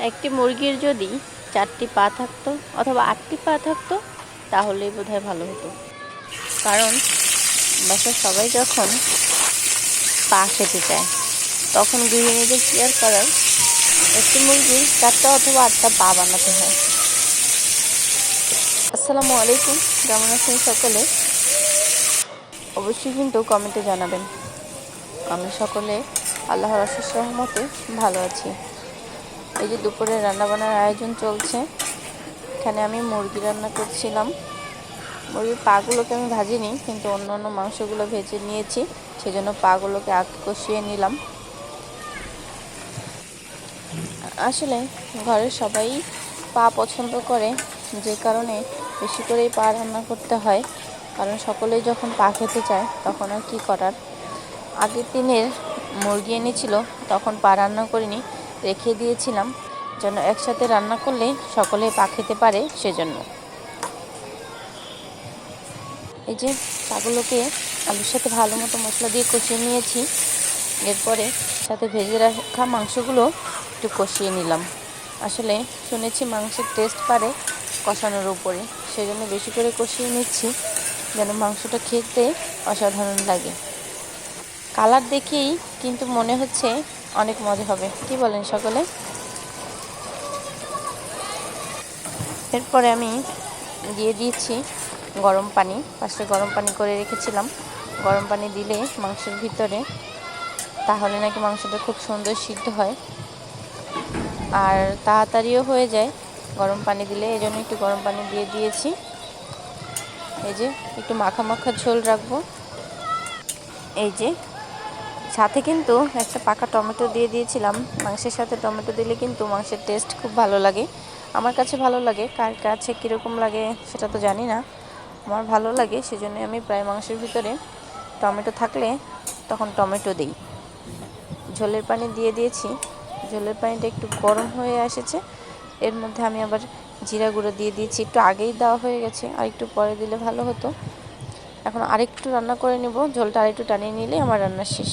একটি মুরগির যদি 4টি পা থাকতো অথবা 8টি পা থাকতো তাহলেই বোধহয় ভালো হতো। কারণ বাসার সবাই যখন পা খেতে চায় তখন গৃহিণীদের কেয়ার করার একটি মুরগির 4টা অথবা 8টা পা বানাতে হয়। আসসালামু আলাইকুম, কেমন আছেন সকলে? অবশ্যই কিন্তু কমেন্টে জানাবেন। আমরা সকলে আল্লাহর অশেষ রহমতে ভালো আছি। এই যে দুপুরে রান্নাবান্নার আয়োজন চলছে। এখানে আমি মুরগি রান্না করছিলাম। মুরগির পাগুলোকে আমি ভাজিনি, কিন্তু অন্য অন্য মাংসগুলো ভেজে নিয়েছি, সেজন্য পাগুলোকে আগে কষিয়ে নিলাম। আসলে ঘরের সবাই পা পছন্দ করে, যে কারণে বেশি করেই পা রান্না করতে হয়। কারণ সকলেই যখন পা খেতে চায় তখন আর কি করার। আগের দিনের মুরগি এনেছিল, তখন পা রান্না করিনি, রেখে দিয়েছিলাম যেন একসাথে রান্না করলে সকলেই পা খেতে পারে, সেজন্য। এই যে পাগুলোকে আলুর সাথে ভালো মতো মশলা দিয়ে কষিয়ে নিয়েছি। এরপরে সাথে ভেজে রাখা মাংসগুলো একটু কষিয়ে নিলাম। আসলে শুনেছি মাংসের টেস্ট বাড়ে কষানোর উপরে, সেজন্য বেশি করে কষিয়ে নিচ্ছি যেন মাংসটা খেতে অসাধারণ লাগে। কালার দেখেই কিন্তু মনে হচ্ছে অনেক মজা হবে, কি বলেন সকলে? এরপরে আমি দিয়ে দিয়েছি গরম পানি। ফার্স্টে গরম পানি করে রেখেছিলাম। গরম পানি দিলে মাংসের ভিতরে, তাহলে নাকি মাংসটা খুব সুন্দর সিদ্ধ হয় আর তাড়াতাড়িও হয়ে যায় গরম পানি দিলে। এই জন্য একটু গরম পানি দিয়ে দিয়েছি। এই যে একটু মাখা মাখা ঝোল রাখবো। এই যে সাথে কিন্তু একটা পাকা টমেটো দিয়ে দিয়েছিলাম। মাংসের সাথে টমেটো দিলে কিন্তু মাংসের টেস্ট খুব ভালো লাগে। আমার কাছে ভালো লাগে, কার কাছে কীরকম লাগে সেটা তো জানি না। আমার ভালো লাগে, সেজন্য আমি প্রায় মাংসের ভিতরে টমেটো থাকলে তখন টমেটো দিই। ঝোলের পানি দিয়ে দিয়েছি। ঝোলের পানিটা একটু গরম হয়ে এসেছে। এর মধ্যে আমি আবার জিরা গুঁড়ো দিয়ে দিয়েছি। একটু আগেই দেওয়া হয়ে গেছে, আর একটু পরে দিলে ভালো হতো। এখন আরেকটু রান্না করে নেব, ঝোলটা আরেকটু টানিয়ে নিলেই আমার রান্না শেষ।